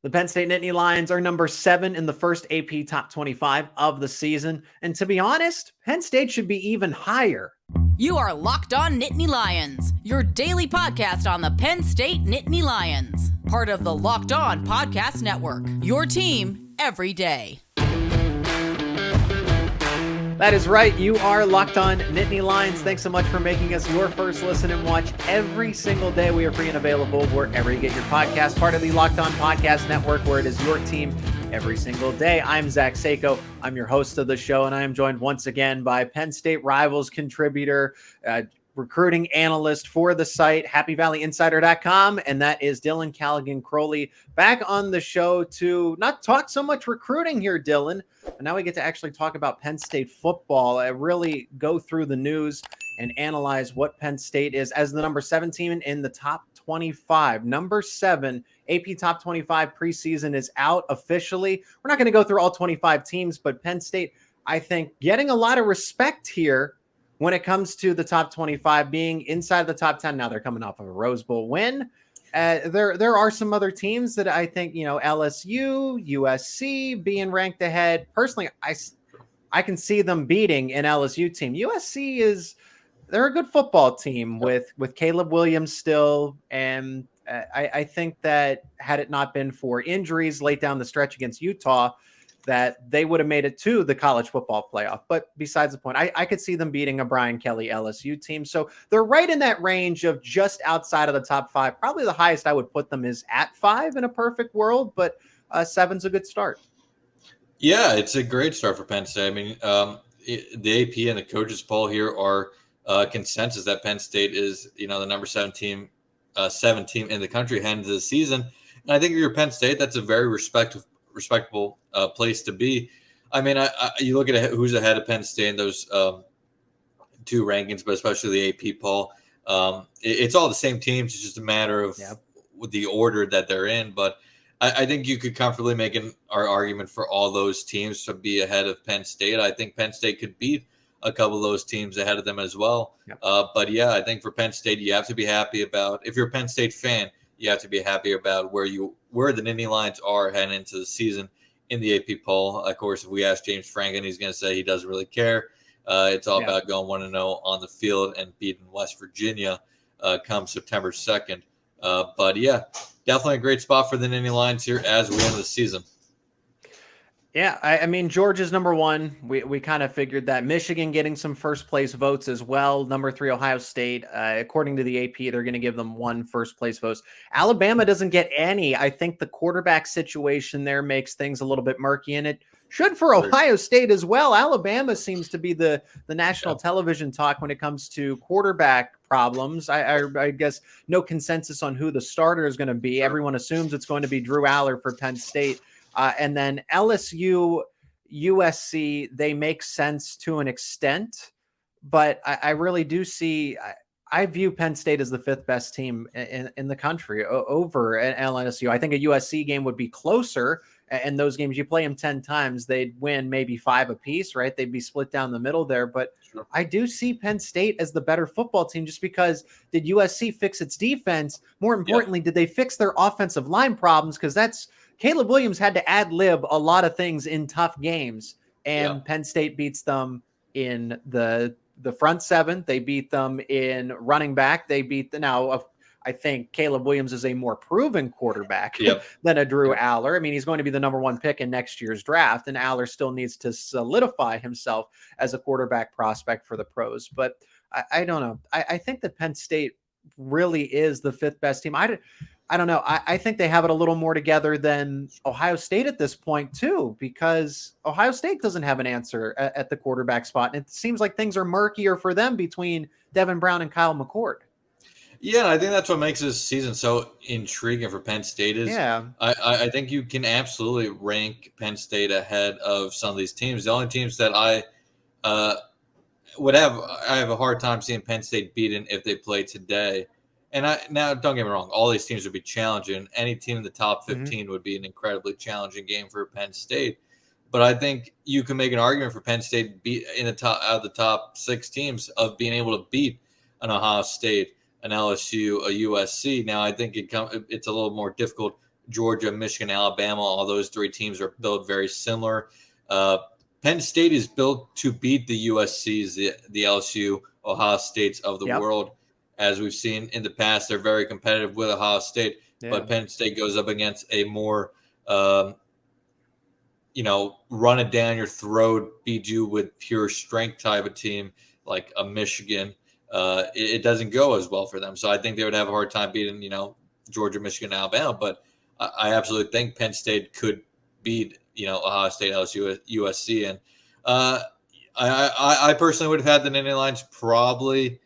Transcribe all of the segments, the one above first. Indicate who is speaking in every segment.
Speaker 1: The Penn State Nittany Lions are number 7 in the first AP Top 25 of the season. And to be honest, Penn State should be even higher.
Speaker 2: You are Locked On Nittany Lions, your daily podcast on the Penn State Nittany Lions. Part of the Locked On Podcast Network, your team every day.
Speaker 1: That is right. You are Locked On Nittany Lions. Thanks so much for making us your first listen and watch every single day. We are free and available wherever you get your podcast. Part of the Locked On Podcast Network, where it is your team every single day. I'm Zach Seyko. I'm your host of the show, and I am joined once again by Penn State Rivals contributor, recruiting analyst for the site, HappyValleyInsider.com, and that is Dylan Callaghan-Croley, back on the show to not talk so much recruiting here, Dylan, but now we get to actually talk about Penn State football. I really go through the news and analyze what Penn State is as the number 7 team in the top 25. Number 7, AP Top 25 preseason is out officially. We're not going to go through all 25 teams, but Penn State, I think, getting a lot of respect here when it comes to the top 25 being inside the top 10. Now they're coming off of a Rose Bowl win. There are some other teams that I think, LSU, USC being ranked ahead. Personally, I can see them beating an LSU team. USC they're a good football team with Caleb Williams still. And I think that had it not been for injuries late down the stretch against Utah, that they would have made it to the college football playoff. But besides the point, I could see them beating a Brian Kelly LSU team. So they're right in that range of just outside of the top 5. Probably the highest I would put them is at 5 in a perfect world, but 7's a good start.
Speaker 3: Yeah, it's a great start for Penn State. I mean, the AP and the coaches poll here are consensus that Penn State is, the number 7 team in the country heading into the season. And I think if you're Penn State, that's a very respectable place to be. I mean, you look at who's ahead of Penn State in those 2 rankings, but especially the AP poll. It's all the same teams. It's just a matter of the order that they're in. But I think you could comfortably make our argument for all those teams to be ahead of Penn State. I think Penn State could beat a couple of those teams ahead of them as well. Yep. But yeah, I think for Penn State, you have to be happy about, if you're a Penn State fan, you have to be happy about where the Nittany Lions are heading into the season in the AP poll. Of course, if we ask James Franklin, he's going to say he doesn't really care. It's all about going 1-0 on the field and beating West Virginia come September 2nd. But yeah, definitely a great spot for the Nittany Lions here as we end the season.
Speaker 1: Yeah, I mean, Georgia's number 1. We kind of figured that. Michigan getting some first place votes as well. Number 3, Ohio State. According to the AP, they're going to give them 1 first place vote. Alabama doesn't get any. I think the quarterback situation there makes things a little bit murky, and it should for Ohio State as well. Alabama seems to be the national television talk when it comes to quarterback problems. I guess no consensus on who the starter is going to be. Everyone assumes it's going to be Drew Aller for Penn State. And then LSU, USC, they make sense to an extent, but I really do see, I view Penn State as the 5th best team in the country over LSU. I think a USC game would be closer, and those games, you play them 10 times, they'd win maybe 5 apiece, right? They'd be split down the middle there, but sure. I do see Penn State as the better football team just because did USC fix its defense? More importantly, did they fix their offensive line problems? Because Caleb Williams had to ad-lib a lot of things in tough games, and Penn State beats them in the front 7. They beat them in running back. They beat I think Caleb Williams is a more proven quarterback than a Drew Aller. I mean, he's going to be the number 1 pick in next year's draft, and Aller still needs to solidify himself as a quarterback prospect for the pros. But I don't know. I think that Penn State really is the 5th best team. I don't know. I think they have it a little more together than Ohio State at this point, too, because Ohio State doesn't have an answer at the quarterback spot. And it seems like things are murkier for them between Devin Brown and Kyle McCord.
Speaker 3: Yeah, I think that's what makes this season so intriguing for Penn State is I think you can absolutely rank Penn State ahead of some of these teams. The only teams that I have a hard time seeing Penn State beaten if they play today. And now, don't get me wrong, all these teams would be challenging. Any team in the top 15 would be an incredibly challenging game for Penn State. But I think you can make an argument for Penn State out of the top 6 teams of being able to beat an Ohio State, an LSU, a USC. Now, I think it's a little more difficult Georgia, Michigan, Alabama, all those three teams are built very similar. Penn State is built to beat the USCs, the LSU, Ohio States of the world. As we've seen in the past, they're very competitive with Ohio State, but Penn State goes up against a more, run it down your throat, beat you with pure strength type of team like a Michigan. It doesn't go as well for them. So I think they would have a hard time beating, Georgia, Michigan, Alabama. But I absolutely think Penn State could beat, Ohio State, LSU, USC. And I personally would have had the Nittany Lions probably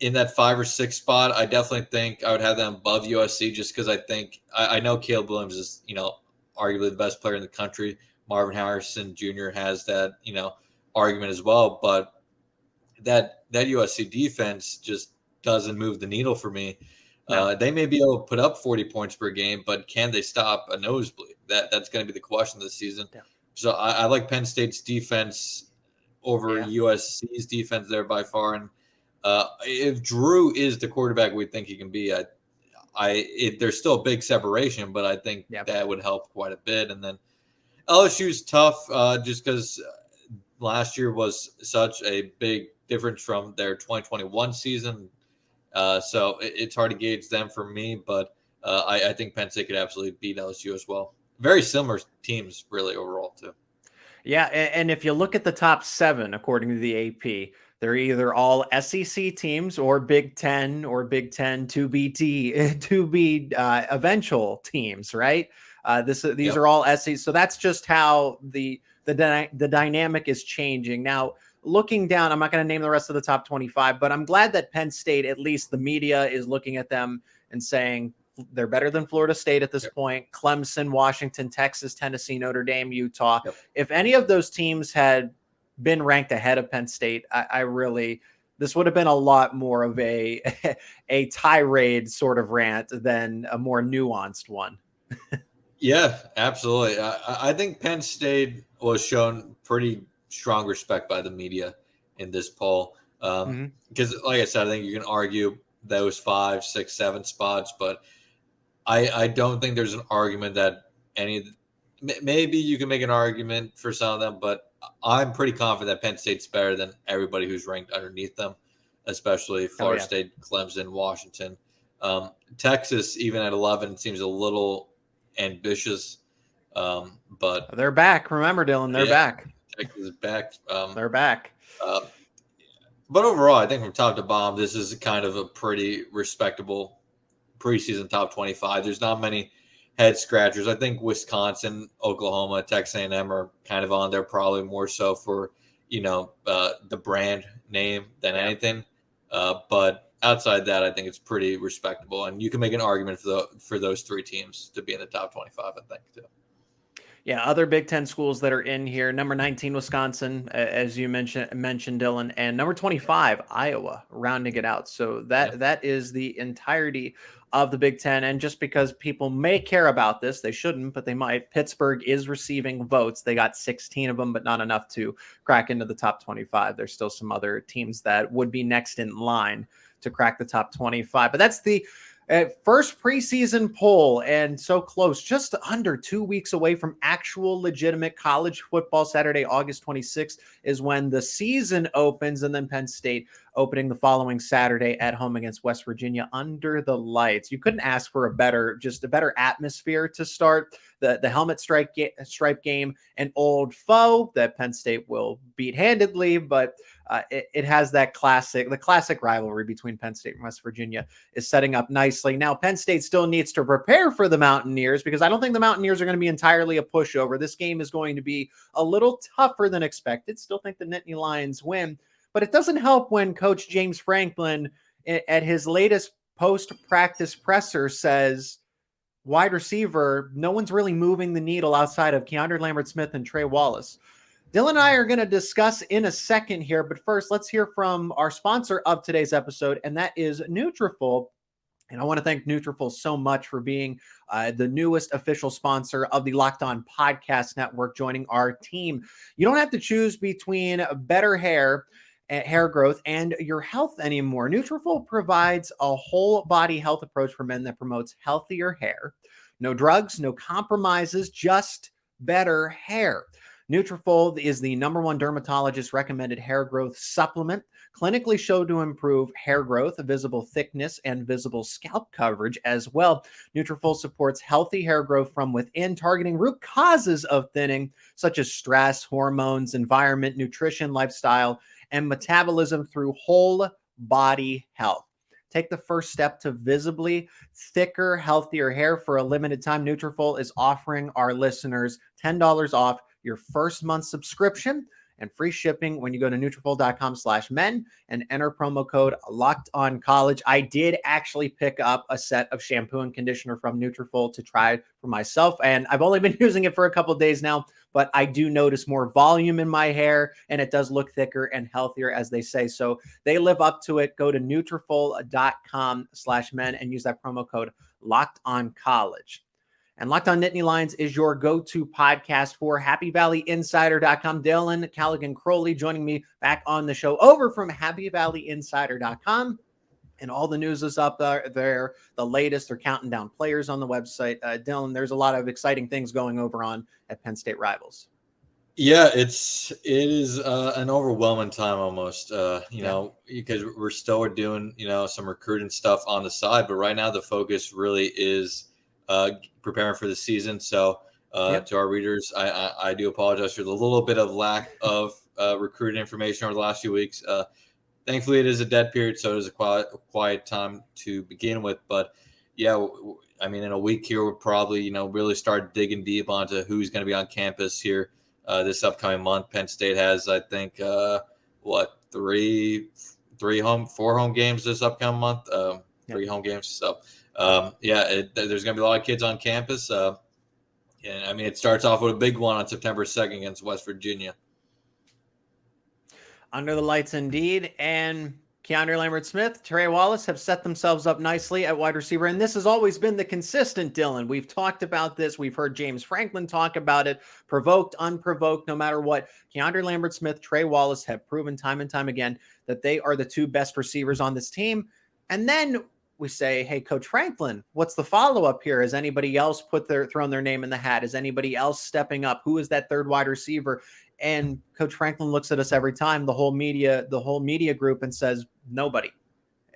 Speaker 3: in that 5 or 6 spot. I definitely think I would have them above USC just because I think I know Caleb Williams is, arguably the best player in the country. Marvin Harrison Jr. has that, argument as well. But that USC defense just doesn't move the needle for me. No. They may be able to put up 40 points per game, but can they stop a nosebleed? That's going to be the question this season. Yeah. So I like Penn State's defense over USC's defense there by far. And if Drew is the quarterback we think he can be, there's still a big separation, but I think that would help quite a bit. And then LSU's tough just because last year was such a big difference from their 2021 season. So it's hard to gauge them for me, but I think Penn State could absolutely beat LSU as well. Very similar teams, really, overall, too.
Speaker 1: Yeah, and if you look at the top 7, according to the AP, they're either all SEC teams or Big Ten to be eventual teams, right? These are all SEC. So that's just how the dynamic is changing. Now, looking down, I'm not going to name the rest of the top 25, but I'm glad that Penn State, at least the media, is looking at them and saying they're better than Florida State at this point. Clemson, Washington, Texas, Tennessee, Notre Dame, Utah. If any of those teams had been ranked ahead of Penn State, this would have been a lot more of a tirade sort of rant than a more nuanced one.
Speaker 3: Yeah, absolutely. I think Penn State was shown pretty strong respect by the media in this poll. Because like I said, I think you can argue those 5, 6, 7 spots, but I don't think there's an argument that maybe you can make an argument for some of them, but I'm pretty confident that Penn State's better than everybody who's ranked underneath them, especially Florida State, Clemson, Washington. Texas, even at 11, seems a little ambitious, but
Speaker 1: they're back. Remember, Dylan, they're back.
Speaker 3: Texas is back.
Speaker 1: They're back.
Speaker 3: But overall, I think from top to bottom, this is kind of a pretty respectable preseason top 25. There's not many head scratchers. I think Wisconsin, Oklahoma, Texas A&M are kind of on there, probably more so for the brand name than anything. But outside that, I think it's pretty respectable, and you can make an argument for those 3 teams to be in the top 25. I think too.
Speaker 1: Yeah, other Big Ten schools that are in here: number 19, Wisconsin, as you mentioned, Dylan, and number 25, Iowa, rounding it out. So that is the entirety of the Big Ten. And just because people may care about this, they shouldn't, but they might. Pittsburgh is receiving votes. They got 16 of them, but not enough to crack into the top 25. There's still some other teams that would be next in line to crack the top 25. But that's the first preseason poll, and so close, just under 2 weeks away from actual legitimate college football. Saturday, August 26th is when the season opens, and then Penn State opening the following Saturday at home against West Virginia under the lights. You couldn't ask for a better atmosphere to start the helmet stripe game, an old foe that Penn State will beat handedly, but it has the classic rivalry between Penn State and West Virginia is setting up nicely. Now, Penn State still needs to prepare for the Mountaineers, because I don't think the Mountaineers are going to be entirely a pushover. This game is going to be a little tougher than expected. Still think the Nittany Lions win, but it doesn't help when Coach James Franklin at his latest post-practice presser says, wide receiver, no one's really moving the needle outside of KeAndre Lambert-Smith and Trey Wallace. Dylan and I are going to discuss in a second here, but first, let's hear from our sponsor of today's episode, and that is Nutrafol. And I want to thank Nutrafol so much for being the newest official sponsor of the Locked On Podcast Network, joining our team. You don't have to choose between better hair hair growth and your health anymore. Nutrafol provides a whole body health approach for men that promotes healthier hair. No drugs, no compromises, just better hair. Nutrafol is the #1 dermatologist recommended hair growth supplement, clinically shown to improve hair growth, visible thickness, and visible scalp coverage as well. Nutrafol supports healthy hair growth from within, targeting root causes of thinning, such as stress, hormones, environment, nutrition, lifestyle, and metabolism through whole body health. Take the first step to visibly thicker, healthier hair. For a limited time, Nutrafol is offering our listeners $10 off your first month subscription and free shipping when you go to Nutrafol.com/men and enter promo code LOCKEDONCollege. I did actually pick up a set of shampoo and conditioner from Nutrafol to try for myself, and I've only been using it for a couple of days now, but I do notice more volume in my hair, and it does look thicker and healthier, as they say. So they live up to it. Go to Nutrafol.com/men and use that promo code LOCKEDONCollege. And Locked On Nittany Lions is your go-to podcast for HappyValleyInsider.com. Dylan Callaghan-Croley joining me back on the show over from HappyValleyInsider.com. And all the news is up there. The latest, they're counting down players on the website. Dylan, there's a lot of exciting things going over on at Penn State Rivals.
Speaker 3: Yeah, it is an overwhelming time almost, know, because we're still doing, some recruiting stuff on the side. But right now the focus really is preparing for the season. So to our readers, I do apologize for the little bit of lack of recruiting information over the last few weeks. Thankfully, it is a dead period, so it is a quiet time to begin with. But yeah, I mean, in a week here, we'll probably really start digging deep onto who's going to be on campus here this upcoming month. Penn State has, I think, 4 home games this upcoming month. 3 home games. So. There's going to be a lot of kids on campus. And I mean, it starts off with a big one on September 2nd against West Virginia.
Speaker 1: Under the lights indeed. And KeAndre, Lambert-Smith, Trey Wallace have set themselves up nicely at wide receiver. And this has always been the consistent, Dylan. We've talked about this. We've heard James Franklin talk about it. Provoked, unprovoked, no matter what. KeAndre, Lambert-Smith, Trey Wallace have proven time and time again that they are the 2 best receivers on this team. And then we say, hey, Coach Franklin, what's the follow-up here? Has anybody else thrown their name in the hat? Is anybody else stepping up? Who is that 3rd wide receiver? And Coach Franklin looks at us every time, the whole media group, and says, nobody.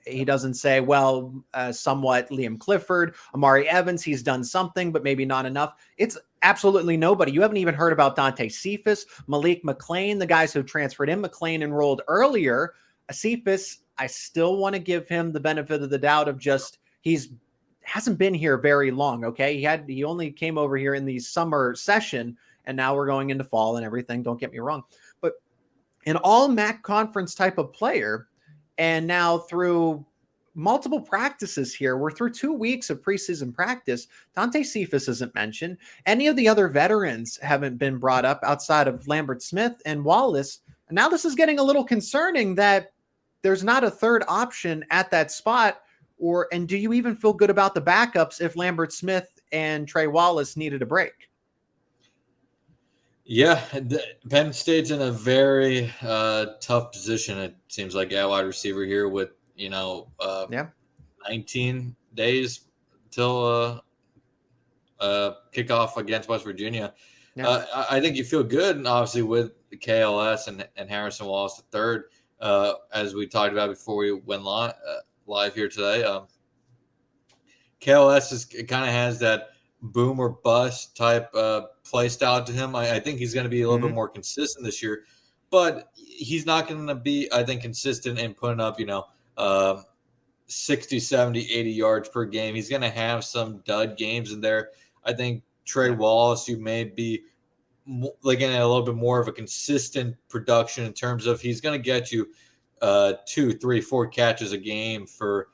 Speaker 1: He doesn't say, well, somewhat Liam Clifford, Amari Evans, he's done something, but maybe not enough. It's absolutely nobody. You haven't even heard about Dante Cephas, Malik McLean, the guys who transferred in. McLean enrolled earlier. Cephas, I still want to give him the benefit of the doubt of just hasn't been here very long. Okay. He only came over here in the summer session, and now we're going into fall and everything. Don't get me wrong, but an all MAC conference type of player. And now through multiple practices here, we're through 2 weeks of preseason practice. Dante Cephas isn't mentioned. Any of the other veterans haven't been brought up outside of Lambert-Smith and Wallace. And now this is getting a little concerning that there's not a 3rd option at that spot. And do you even feel good about the backups if Lambert-Smith and Trey Wallace needed a break?
Speaker 3: Yeah, Penn State's in a very tough position. It seems like at wide receiver here with 19 days till kickoff against West Virginia. Yeah. I think you feel good, and obviously with KLS and Harrison Wallace III, as we talked about before we went live here today. KLS kind of has that boom or bust type play style to him. I think he's going to be a little bit more consistent this year, but he's not going to be, I think, consistent in putting up, 60, 70, 80 yards per game. He's going to have some dud games in there. I think Trey Wallace, you may be looking at a little bit more of a consistent production in terms of he's going to get you 2, 3, 4 catches a game for,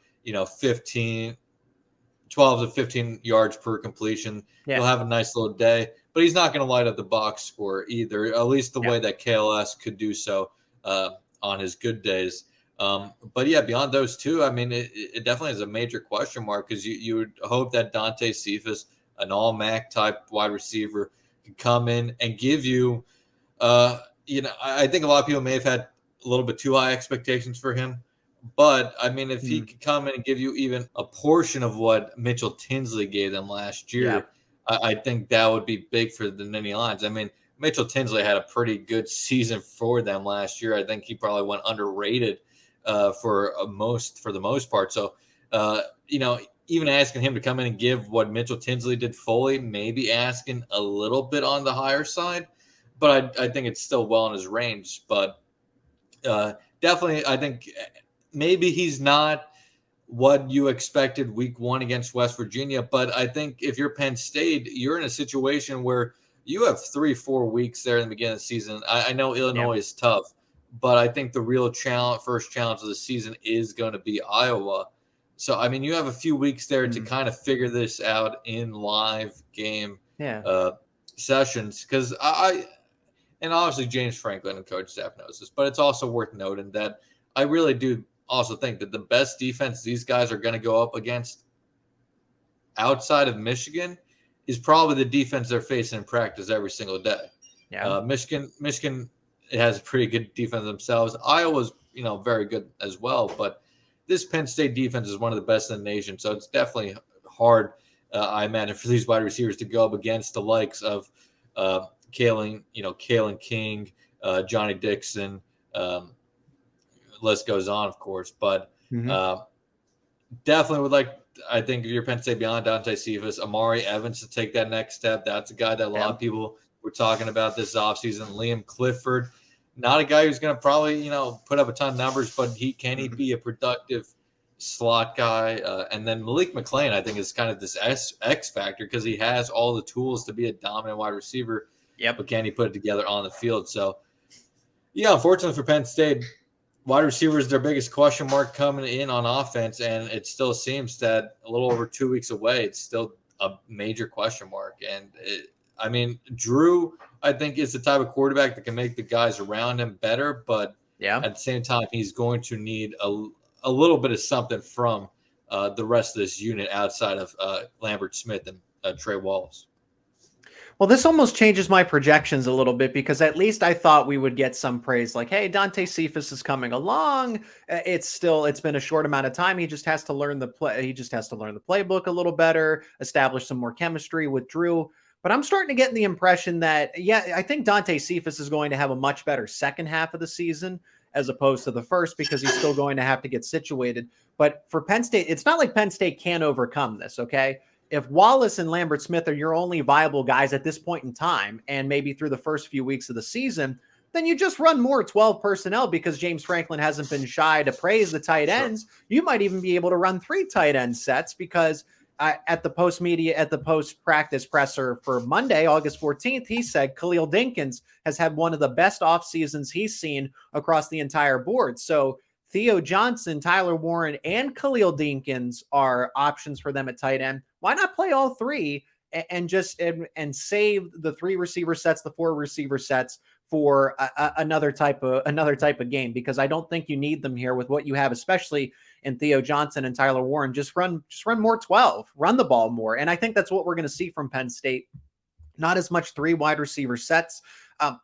Speaker 3: 12 to 15 yards per completion. Yeah. He'll have a nice little day, but he's not going to light up the box score either, at least the way that KLS could do so on his good days. But yeah, beyond those two, I mean, it definitely is a major question mark, because you would hope that Dante Cephas, an all-MAC type wide receiver, could come in and give you, I think a lot of people may have had a little bit too high expectations for him. But, I mean, if he could come in and give you even a portion of what Mitchell Tinsley gave them last year, I think that would be big for the Nittany Lions. I mean, Mitchell Tinsley had a pretty good season for them last year. I think he probably went underrated for the most part. So, even asking him to come in and give what Mitchell Tinsley did fully, maybe asking a little bit on the higher side, but I think it's still well in his range. But definitely, I think maybe he's not what you expected week 1 against West Virginia, but I think if you're Penn State, you're in a situation where you have 3-4 weeks there in the beginning of the season. I know Illinois is tough, but I think the real first challenge of the season is going to be Iowa. So, I mean, you have a few weeks there to kind of figure this out in live game sessions. Because and obviously James Franklin and coach staff knows this, but it's also worth noting that I really do also think that the best defense these guys are going to go up against outside of Michigan is probably the defense they're facing in practice every single day. Yeah. Michigan has a pretty good defense themselves. Iowa's, very good as well, but this Penn State defense is one of the best in the nation. So it's definitely hard, I imagine, for these wide receivers to go up against the likes of Kalen King, Johnny Dixon, list goes on, of course, but definitely would like, I think if you're Penn State beyond Dante Cephas, Amari Evans to take that next step. That's a guy that a lot of people were talking about this offseason. Liam Clifford, not a guy who's going to probably, put up a ton of numbers, but can he be a productive slot guy? And then Malik McClain, I think, is kind of this X factor because he has all the tools to be a dominant wide receiver. But can he put it together on the field? So, unfortunately for Penn State, wide receiver is their biggest question mark coming in on offense, and it still seems that a little over 2 weeks away, it's still a major question mark. And Drew, I think, is the type of quarterback that can make the guys around him better, but at the same time, he's going to need a little bit of something from the rest of this unit outside of Lambert-Smith and Trey Wallace.
Speaker 1: Well, this almost changes my projections a little bit because at least I thought we would get some praise like, hey, Dante Cephas is coming along. It's been a short amount of time. He just has to learn the play. He just has to learn the playbook a little better, establish some more chemistry with Drew. But I'm starting to get the impression that, I think Dante Cephas is going to have a much better second half of the season as opposed to the first because he's still going to have to get situated. But for Penn State, it's not like Penn State can't overcome this, okay? If Wallace and Lambert-Smith are your only viable guys at this point in time, and maybe through the first few weeks of the season, then you just run more 12 personnel because James Franklin hasn't been shy to praise the tight ends. You might even be able to run 3 tight end sets because at the post-practice presser for Monday, August 14th, he said Khalil Dinkins has had one of the best off seasons he's seen across the entire board. So Theo Johnson, Tyler Warren, and Khalil Dinkins are options for them at tight end. Why not play all 3 and save the 3 receiver sets, the 4 receiver sets for another type of game? Because I don't think you need them here with what you have, especially in Theo Johnson and Tyler Warren. Just run more 12, run the ball more, and I think that's what we're going to see from Penn State. Not as much 3 wide receiver sets,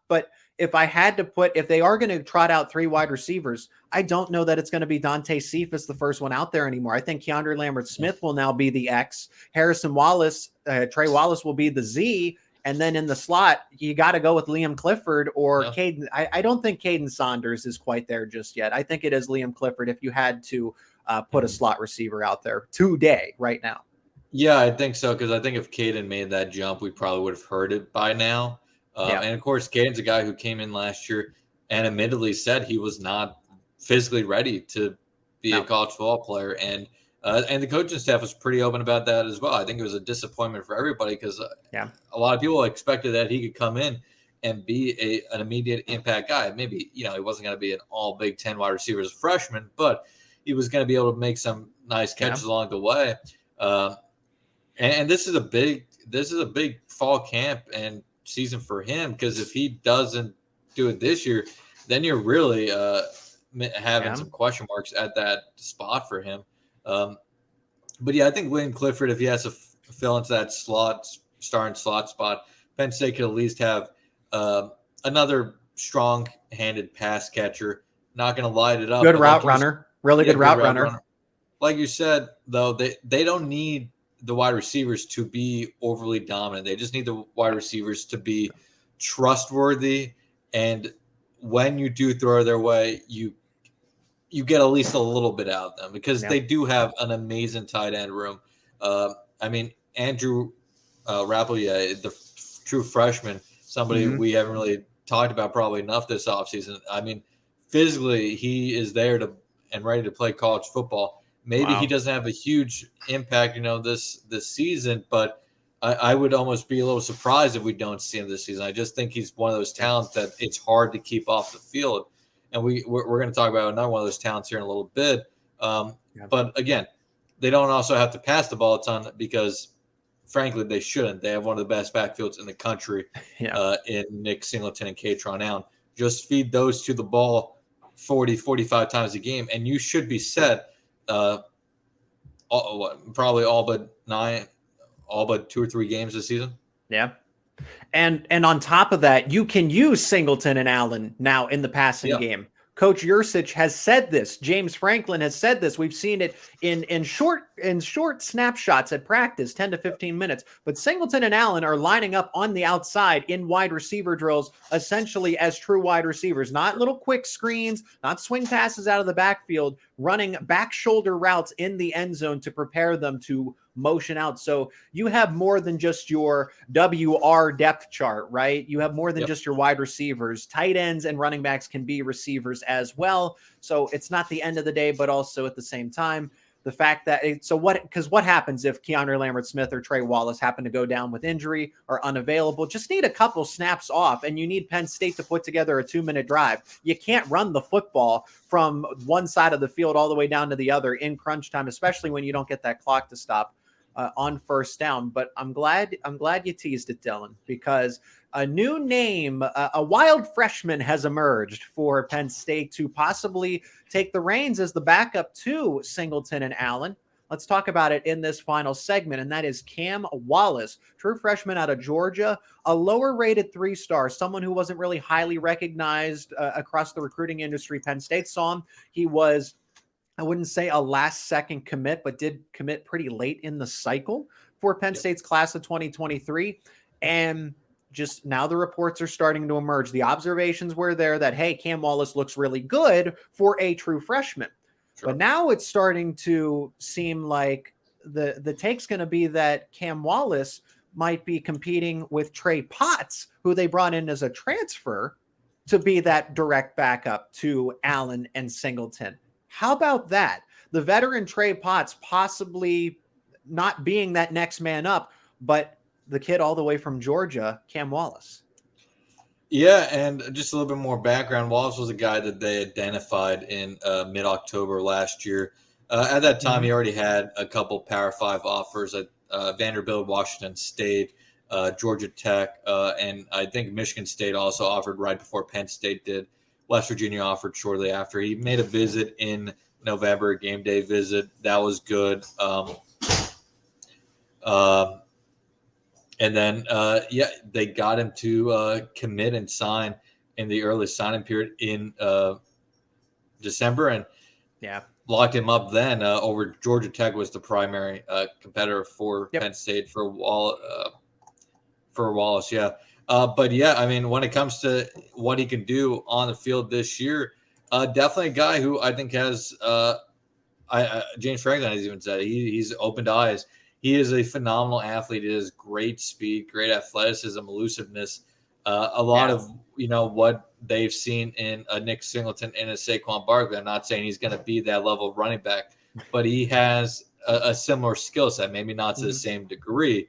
Speaker 1: but if they are going to trot out 3 wide receivers, I don't know that it's going to be Dante Cephas, the first one out there anymore. I think KeAndre Lambert-Smith will now be the X. Harrison Wallace, Trey Wallace will be the Z. And then in the slot, you got to go with Liam Clifford or Caden. I don't think Caden Saunders is quite there just yet. I think it is Liam Clifford if you had to put a slot receiver out there today, right now.
Speaker 3: Yeah, I think so, because I think if Caden made that jump, we probably would have heard it by now. And, of course, Caden's a guy who came in last year and admittedly said he was not physically ready to be a college football player. And the coaching staff was pretty open about that as well. I think it was a disappointment for everybody because a lot of people expected that he could come in and be an immediate impact guy. Maybe, he wasn't going to be an all Big Ten wide receiver as a freshman, but he was going to be able to make some nice catches along the way. And this is a big fall camp and season for him, because if he doesn't do it this year, then you're really having some question marks at that spot for him. But I think William Clifford, if he has to fill into that starting slot spot, Penn State could at least have another strong-handed pass catcher not going to light it up.
Speaker 1: Good route runner. Really good route runner.
Speaker 3: Like you said, though, they don't need the wide receivers to be overly dominant. They just need the wide receivers to be trustworthy. And when you do throw their way, you get at least a little bit out of them because they do have an amazing tight end room. I mean, Andrew Rappleyea, the true freshman, somebody we haven't really talked about probably enough this offseason. I mean, physically, he is there and ready to play college football. Maybe he doesn't have a huge impact, this season, but I would almost be a little surprised if we don't see him this season. I just think he's one of those talents that it's hard to keep off the field. And we're going to talk about another one of those talents here in a little bit. But again, they don't also have to pass the ball a ton because, frankly, they shouldn't. They have one of the best backfields in the country in Nick Singleton and Kaytron Allen. Just feed those to the ball 40, 45 times a game, and you should be set probably all but 2 or 3 games this season.
Speaker 1: Yeah. And on top of that, you can use Singleton and Allen now in the passing game. Coach Yursich has said this. James Franklin has said this. We've seen it in short snapshots at practice, 10 to 15 minutes. But Singleton and Allen are lining up on the outside in wide receiver drills, essentially as true wide receivers, not little quick screens, not swing passes out of the backfield, running back shoulder routes in the end zone to prepare them to motion out. So you have more than just your WR depth chart, right? You have more than just your wide receivers. Tight ends and running backs can be receivers as well. So it's not the end of the day, but also at the same time, the fact that what happens if KeAndre Lambert-Smith or Trey Wallace happen to go down with injury or unavailable? Just need a couple snaps off, and you need Penn State to put together a 2-minute drive. You can't run the football from one side of the field all the way down to the other in crunch time, especially when you don't get that clock to stop on first down. But I'm glad you teased it, Dylan, because a new name, a wild freshman has emerged for Penn State to possibly take the reins as the backup to Singleton and Allen. Let's talk about it in this final segment, and that is Cam Wallace, true freshman out of Georgia, a lower-rated 3-star, someone who wasn't really highly recognized across the recruiting industry. Penn State saw him. He was, I wouldn't say a last-second commit, but did commit pretty late in the cycle for Penn State's class of 2023. And just now the reports are starting to emerge. The observations were there that, hey, Cam Wallace looks really good for a true freshman. Sure. But now it's starting to seem like the take's going to be that Cam Wallace might be competing with Trey Potts, who they brought in as a transfer to be that direct backup to Allen and Singleton. How about that? The veteran Trey Potts possibly not being that next man up, but the kid all the way from Georgia, Cam Wallace.
Speaker 3: Yeah, and just a little bit more background. Wallace was a guy that they identified in mid-October last year. At that time, he already had a couple Power 5 offers at Vanderbilt, Washington State, Georgia Tech, and I think Michigan State also offered right before Penn State did. West Virginia offered shortly after. He made a visit in November, a game day visit. That was good. And then, they got him to commit and sign in the early signing period in December, and locked him up then over Georgia Tech was the primary competitor for Penn State for Wallace. I mean, when it comes to what he can do on the field this year, definitely a guy who I think has James Franklin has even said he's opened eyes. He is a phenomenal athlete. He has great speed, great athleticism, elusiveness. A lot of what they've seen in a Nick Singleton and a Saquon Barkley. I'm not saying he's going to be that level of running back, but he has a similar skill set, maybe not to the same degree.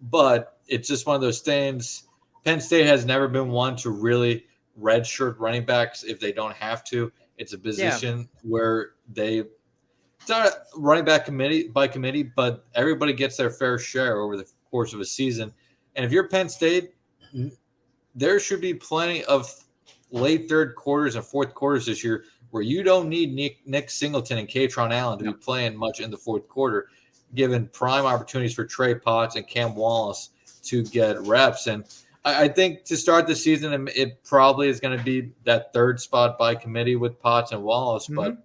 Speaker 3: But it's just one of those things. Penn State has never been one to really redshirt running backs if they don't have to. It's a position where it's not a running back committee, but everybody gets their fair share over the course of a season. And if you're Penn State, there should be plenty of late third quarters and fourth quarters this year where you don't need Nick Singleton and Kaytron Allen to be playing much in the fourth quarter, given prime opportunities for Trey Potts and Cam Wallace to get reps. And I think to start the season, it probably is going to be that third spot by committee with Potts and Wallace.
Speaker 1: Mm-hmm.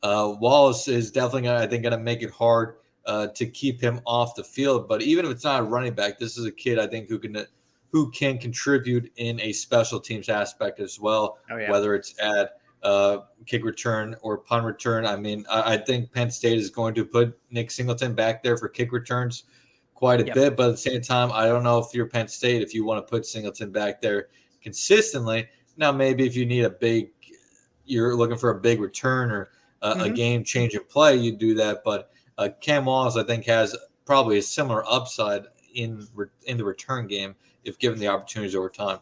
Speaker 3: But Wallace is definitely, I think, going to make it hard to keep him off the field. But even if it's not a running back, this is a kid I think who can contribute in a special teams aspect as well, whether it's at kick return or punt return. I mean, I think Penn State is going to put Nick Singleton back there for kick returns quite a bit, but at the same time, I don't know if you're Penn State, if you want to put Singleton back there consistently. Now, maybe if you need you're looking for a big return or a game-changing play, you do that. But Cam Wallace, I think, has probably a similar upside in the return game if given the opportunities over time.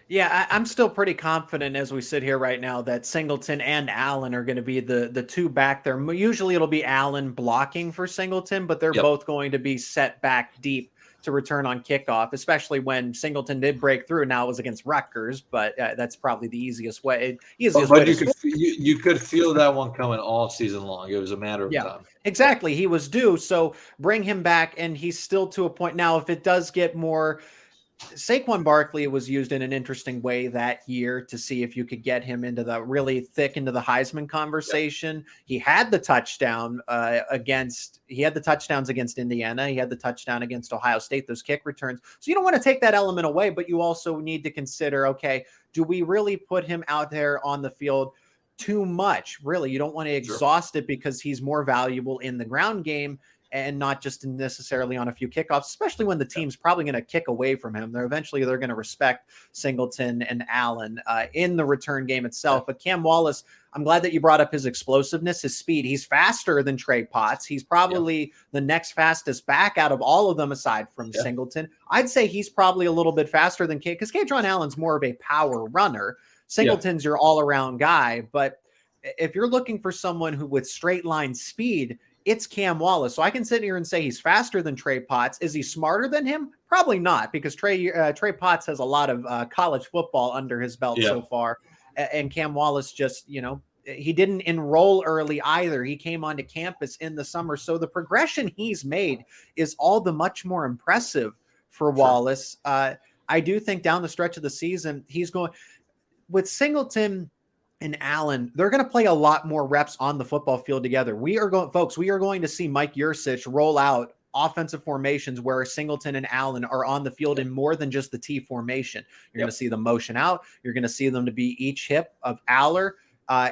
Speaker 1: Yeah, I'm still pretty confident as we sit here right now that Singleton and Allen are going to be the two back there. Usually it'll be Allen blocking for Singleton, but they're both going to be set back deep to return on kickoff, especially when Singleton did break through. Now it was against Rutgers, but that's probably the easiest way.
Speaker 3: But you could feel that one coming all season long. It was a matter of time.
Speaker 1: Exactly. He was due. So bring him back, and he's still to a point. Now, if it does get more – Saquon Barkley was used in an interesting way that year to see if you could get him into the really thick into the Heisman conversation. Yep. He had the touchdown against Indiana. He had the touchdown against Ohio State, those kick returns. So you don't want to take that element away, but you also need to consider, okay, do we really put him out there on the field too much? Really, you don't want to exhaust it because he's more valuable in the ground game and not just necessarily on a few kickoffs, especially when the team's probably going to kick away from him. They're going to respect Singleton and Allen in the return game itself. But Cam Wallace, I'm glad that you brought up his explosiveness, his speed. He's faster than Trey Potts. He's probably the next fastest back out of all of them aside from Singleton. I'd say he's probably a little bit faster than because Kaytron Allen's more of a power runner. Singleton's your all-around guy. But if you're looking for someone who with straight line speed, it's Cam Wallace. So I can sit here and say he's faster than Trey Potts. Is he smarter than him? Probably not, because Trey Potts has a lot of college football under his belt so far. And Cam Wallace just, he didn't enroll early either. He came onto campus in the summer. So the progression he's made is all the much more impressive for Wallace. I do think down the stretch of the season, he's going with Singleton and Allen, they're going to play a lot more reps on the football field together. We are going to see Mike Yurcich roll out offensive formations where Singleton and Allen are on the field in more than just the T formation. You're going to see them motion out. You're going to see them to be each hip of Aller.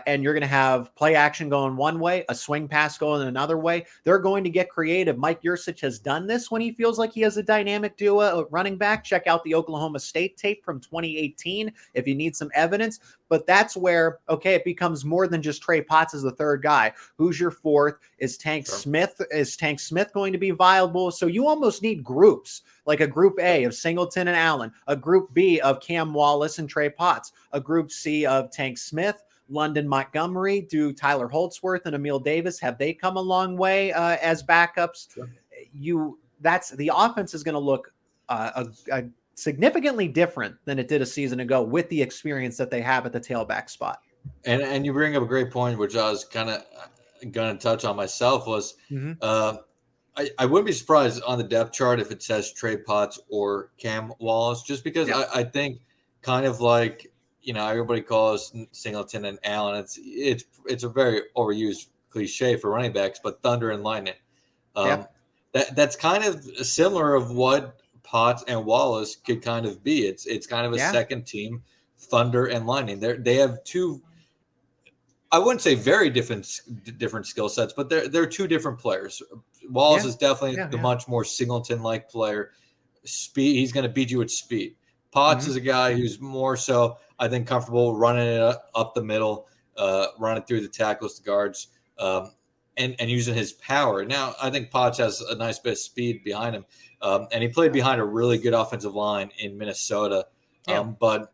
Speaker 1: And you're going to have play action going one way, a swing pass going another way. They're going to get creative. Mike Yurcich has done this when he feels like he has a dynamic duo at running back. Check out the Oklahoma State tape from 2018 if you need some evidence. But that's where, it becomes more than just Trey Potts as the third guy. Who's your fourth? Is Tank Smith? Is Tank Smith going to be viable? So you almost need groups, like a group A of Singleton and Allen, a group B of Cam Wallace and Trey Potts, a group C of Tank Smith, London Montgomery, do Tyler Holtzworth and Emil Davis, have they come a long way as backups? The offense is going to look significantly different than it did a season ago with the experience that they have at the tailback spot.
Speaker 3: And you bring up a great point, which I was kind of going to touch on myself, was I wouldn't be surprised on the depth chart if it says Trey Potts or Cam Wallace, just because I think kind of like, everybody calls Singleton and Allen. It's a very overused cliche for running backs, but thunder and lightning. That's kind of similar of what Potts and Wallace could kind of be. It's kind of a second team, thunder and lightning. They have two, I wouldn't say very different skill sets, but they're two different players. Wallace is definitely the much more Singleton-like player. Speed, he's going to beat you with speed. Potts is a guy who's more so, I think, comfortable running it up the middle, running through the tackles, the guards, and using his power. Now, I think Potts has a nice bit of speed behind him, and he played behind a really good offensive line in Minnesota. But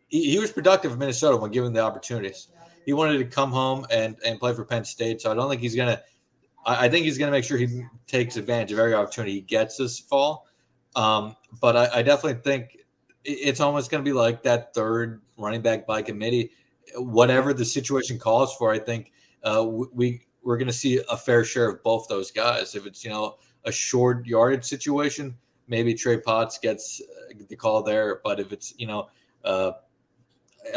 Speaker 3: he was productive in Minnesota when given the opportunities. He wanted to come home and play for Penn State, so I don't think he's going to – I think he's going to make sure he takes advantage of every opportunity he gets this fall. But I definitely think it's almost going to be like that third running back by committee. Whatever the situation calls for, I think we're going to see a fair share of both those guys. If it's, a short yardage situation, maybe Trey Potts gets the call there. But if it's, a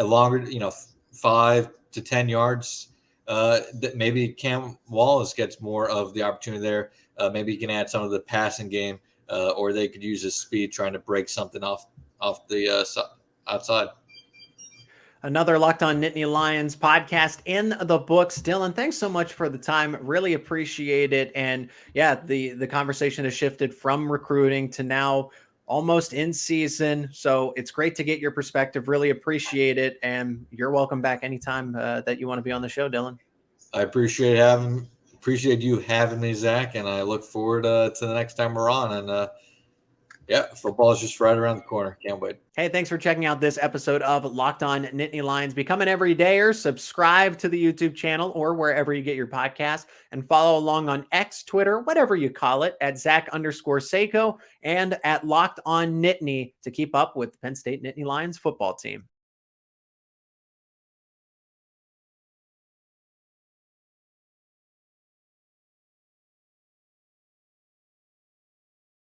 Speaker 3: longer, 5 to 10 yards, that maybe Cam Wallace gets more of the opportunity there. Maybe he can add some of the passing game, or they could use his speed trying to break something off the outside.
Speaker 1: Another Locked On Nittany Lions podcast in the books. Dylan, thanks so much for the time. Really appreciate it. And yeah, the conversation has shifted from recruiting to now almost in season. So it's great to get your perspective. Really appreciate it. And you're welcome back anytime that you want to be on the show, Dylan.
Speaker 3: I appreciate you having me, Zach. And I look forward to the next time we're on. And football is just right around the corner. Can't wait.
Speaker 1: Hey, thanks for checking out this episode of Locked On Nittany Lions. Become an everydayer. Subscribe to the YouTube channel or wherever you get your podcast, and follow along on X, Twitter, whatever you call it, at Zach_Seyko and at Locked On Nittany to keep up with the Penn State Nittany Lions football team.